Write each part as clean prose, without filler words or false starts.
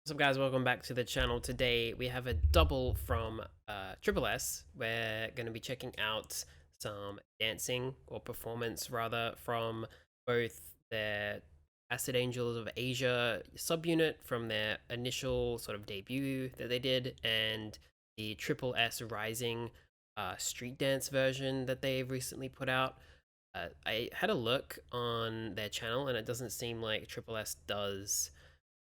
What's up guys, welcome back to the channel. Today we have a double from TripleS. We're going to be checking out some dancing or performance rather from both their Acid Angels of Asia subunit from their initial sort of debut that they did, and the TripleS Rising street dance version that they've recently put out. I had a look on their channel and it doesn't seem like TripleS does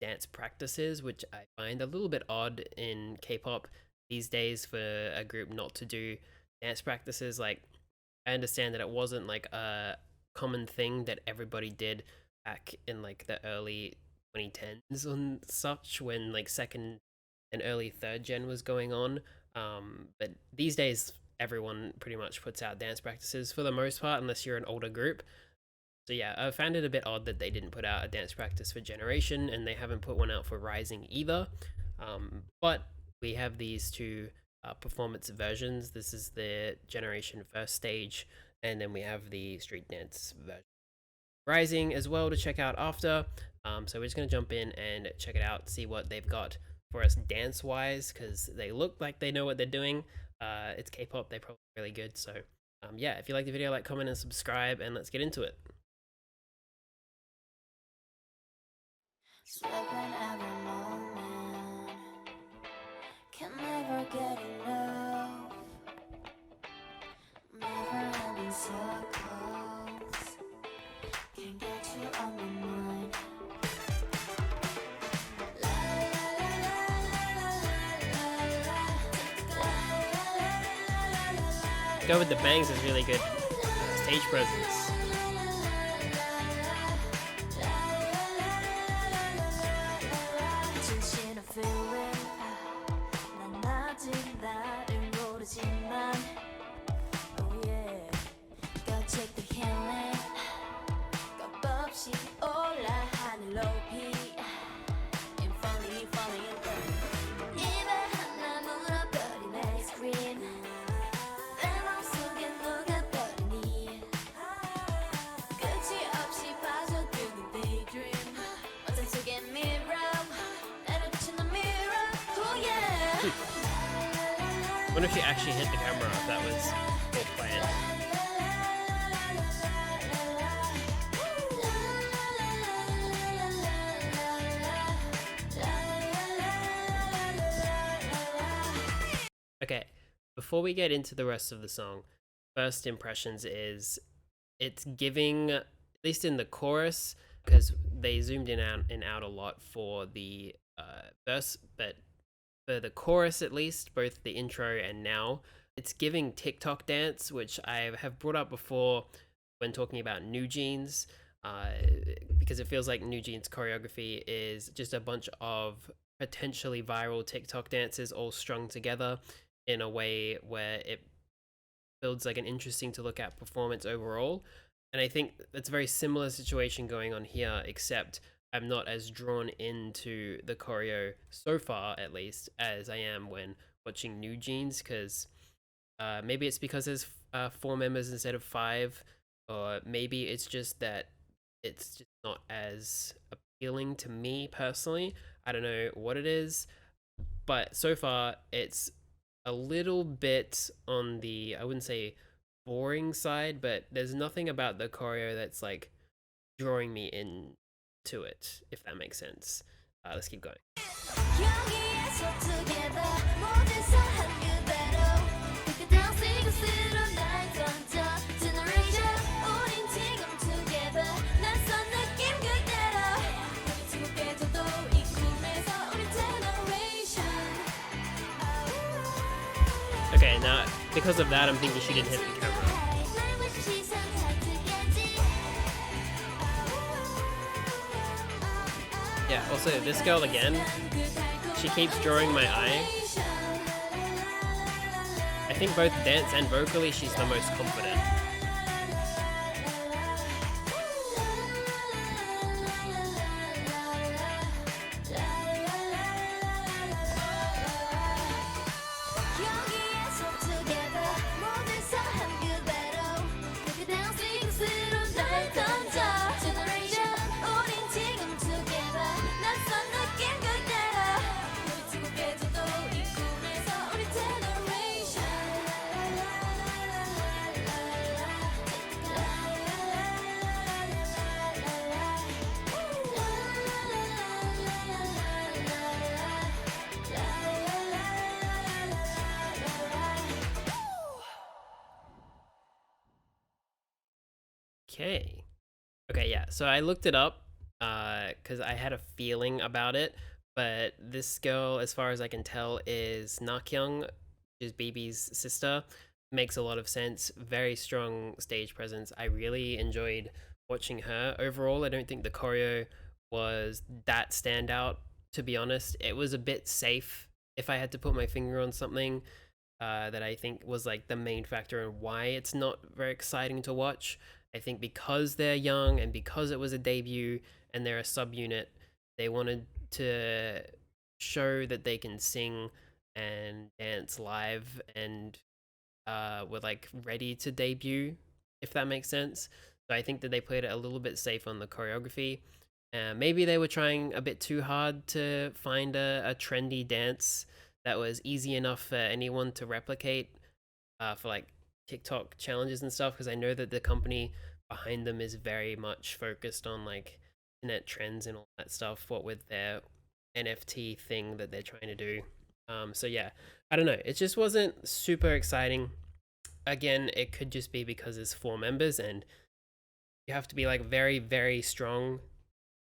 dance practices, which I find a little bit odd in K-pop these days for a group not to do dance practices. Like, I understand that it wasn't like a common thing that everybody did back in like the early 2010s and such, when like second and early third gen was going on. But these days, everyone pretty much puts out dance practices for the most part, unless you're an older group. So yeah, I found it a bit odd that they didn't put out a dance practice for Generation, and they haven't put one out for Rising either. But we have these two performance versions. This is the Generation first stage, and then we have the street dance version. Rising as well to check out after. So we're just going to jump in and check it out, see what they've got for us dance-wise, because they look like they know what they're doing. It's K-pop, they're probably really good. So yeah, if you like the video, like, comment, and subscribe, and let's get into it. Slipping every moment, can never get enough. Never having so close, can't get you on my mind. Go with the bangs is really good stage presence. I wonder if she actually hit the camera, if that was all planned. Okay, before we get into the rest of the song, first impressions is it's giving, at least in the chorus, because they zoomed in and out a lot for the verse, but for the chorus at least, both the intro and now, it's giving TikTok dance, which I have brought up before when talking about New Jeans, because it feels like New Jeans choreography is just a bunch of potentially viral TikTok dances all strung together in a way where it builds like an interesting to look at performance overall. And I think that's a very similar situation going on here, except I'm not as drawn into the choreo so far, at least, as I am when watching New Jeans, because maybe it's because there's 4 members instead of 5, or maybe it's just that it's just not as appealing to me personally. I don't know what it is, but so far it's a little bit on the, I wouldn't say boring side, but there's nothing about the choreo that's like drawing me in to it, if that makes sense. Let's keep going. Okay, now because of that, I'm thinking she didn't hit the camera. Yeah, also, this girl again, she keeps drawing my eye. I think both dance and vocally, she's the most confident. Okay. Okay, yeah. So I looked it up because I had a feeling about it, but this girl, as far as I can tell, is Nakyoung, which is BB's sister. Makes a lot of sense. Very strong stage presence. I really enjoyed watching her. Overall, I don't think the choreo was that standout, to be honest. It was a bit safe if I had to put my finger on something that I think was like the main factor in why it's not very exciting to watch. I think because they're young and because it was a debut and they're a subunit, they wanted to show that they can sing and dance live and were like ready to debut, if that makes sense. So I think that they played it a little bit safe on the choreography. Maybe they were trying a bit too hard to find a trendy dance that was easy enough for anyone to replicate for like TikTok challenges and stuff. Because I know that the company behind them is very much focused on like internet trends and all that stuff. What with their NFT thing that they're trying to do. So yeah, I don't know. It just wasn't super exciting. Again, it could just be because it's 4 members and you have to be like very, very strong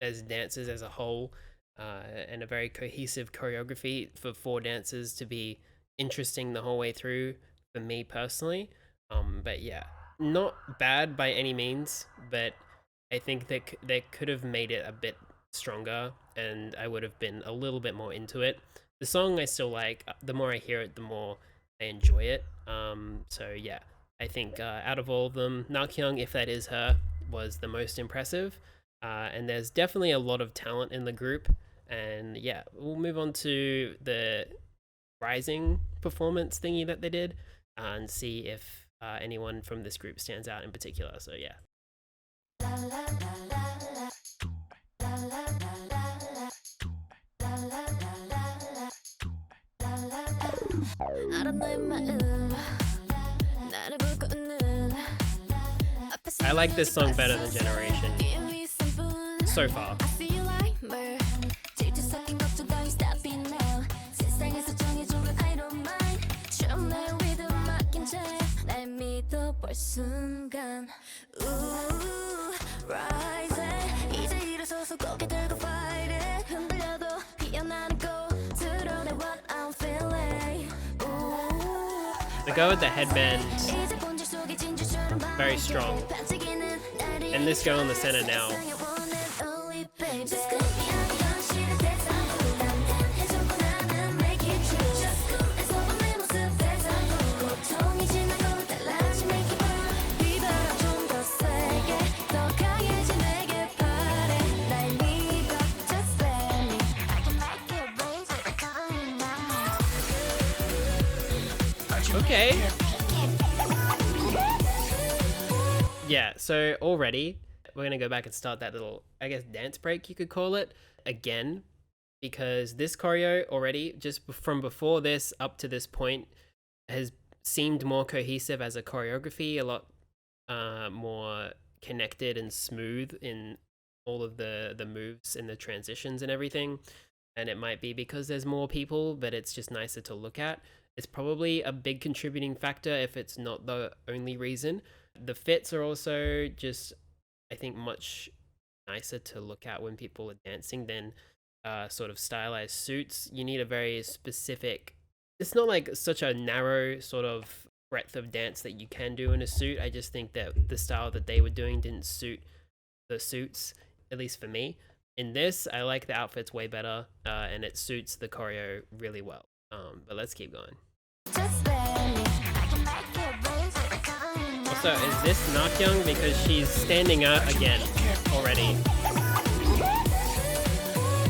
as dancers as a whole, and a very cohesive choreography for 4 dancers to be interesting the whole way through for me personally. But yeah, not bad by any means, but I think that they could have made it a bit stronger and I would have been a little bit more into it. The song I still like. The more I hear it, the more I enjoy it. So yeah, I think out of all of them, Nakyoung, if that is her, was the most impressive. And there's definitely a lot of talent in the group. And yeah, we'll move on to the rising performance thingy that they did and see if anyone from this group stands out in particular. So yeah. I like this song better than Generation so far. The girl with the headband, very strong. And this girl in the center now. Okay. Yeah, so already we're gonna go back and start that little, I guess, dance break you could call it again, because this choreo already, just from before this up to this point, has seemed more cohesive as a choreography, a lot more connected and smooth in all of the moves and the transitions and everything. And it might be because there's more people, but it's just nicer to look at. It's probably a big contributing factor if it's not the only reason. The fits are also just, I think, much nicer to look at when people are dancing than sort of stylized suits. You need a very specific, it's not like such a narrow sort of breadth of dance that you can do in a suit. I just think that the style that they were doing didn't suit the suits, at least for me. In this, I like the outfits way better, and it suits the choreo really well. But let's keep going. Also, is this Nakyoung? Because she's standing out again already.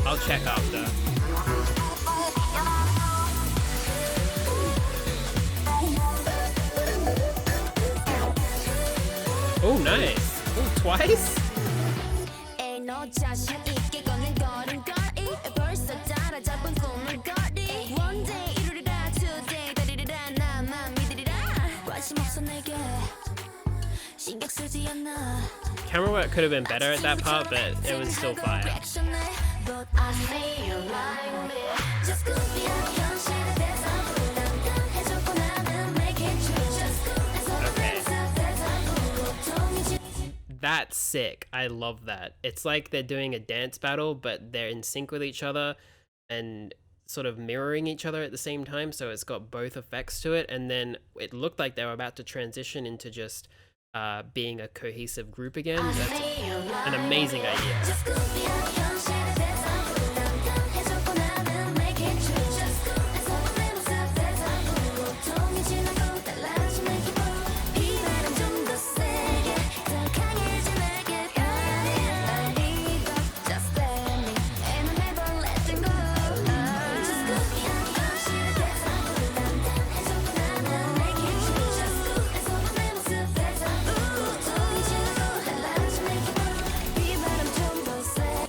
I'll check after. Oh, nice. Oh, twice? Camera work could have been better at that part, but it was still fire. Okay. That's sick. I love that. It's like they're doing a dance battle, but they're in sync with each other and sort of mirroring each other at the same time. So it's got both effects to it. And then it looked like they were about to transition into just being a cohesive group again. That's an amazing idea.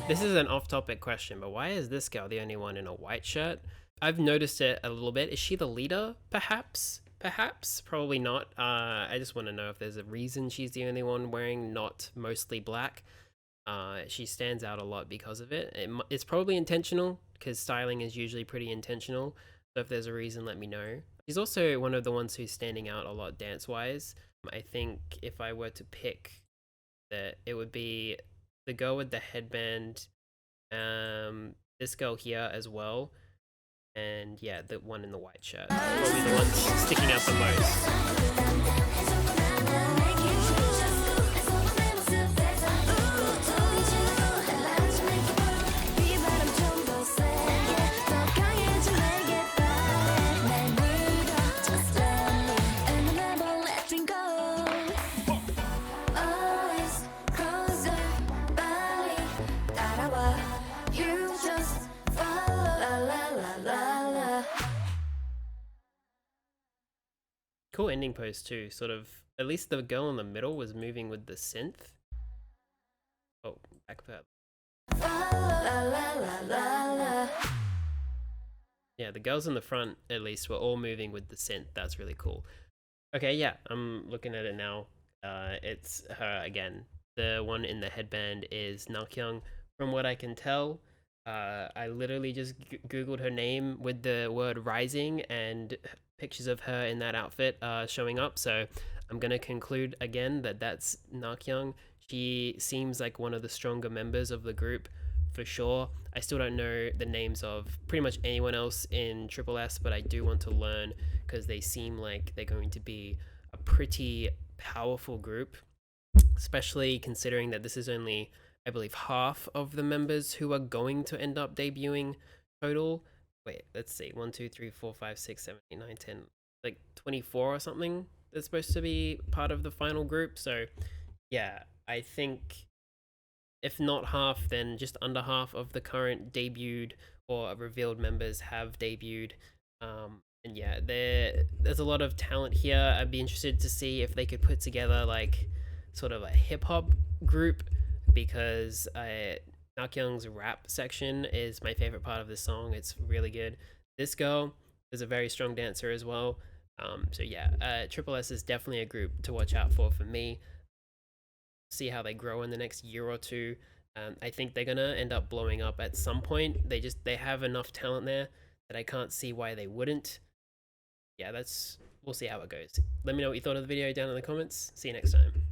This is an off-topic question, but why is this girl the only one in a white shirt? I've noticed it a little bit. Is she the leader, perhaps? Perhaps? Probably not. I just want to know if there's a reason she's the only one wearing not mostly black. She stands out a lot because of it. It's probably intentional, because styling is usually pretty intentional. So if there's a reason, let me know. She's also one of the ones who's standing out a lot dance-wise. I think if I were to pick, it would be the girl with the headband, this girl here as well, and yeah, the one in the white shirt. Probably the ones sticking out the most. Cool ending pose too, sort of. At least the girl in the middle was moving with the synth. Oh, back of that. Yeah, the girls in the front at least were all moving with the synth. That's really cool. Okay, yeah, I'm looking at it now. It's her again. The one in the headband is Nakyoung. From what I can tell, I literally just googled her name with the word rising, and pictures of her in that outfit showing up. So I'm gonna conclude again that that's Nakyoung. She seems like one of the stronger members of the group for sure. I still don't know the names of pretty much anyone else in TripleS, but I do want to learn because they seem like they're going to be a pretty powerful group, especially considering that this is only, I believe, half of the members who are going to end up debuting total. Wait, let's see. 1, 2, 3, 4, 5, 6, 7, 8, 9, 10. Like 24 or something that's supposed to be part of the final group. So yeah, I think if not half, then just under half of the current debuted or revealed members have debuted. And yeah, there's a lot of talent here. I'd be interested to see if they could put together like sort of a hip hop group, because Nakyoung's rap section is my favorite part of the song. It's really good. This girl is a very strong dancer as well. So yeah, TripleS is definitely a group to watch out for me. See how they grow in the next year or two. I think they're gonna end up blowing up at some point. They have enough talent there that I can't see why they wouldn't. Yeah, we'll see how it goes. Let me know what you thought of the video down in the comments. See you next time.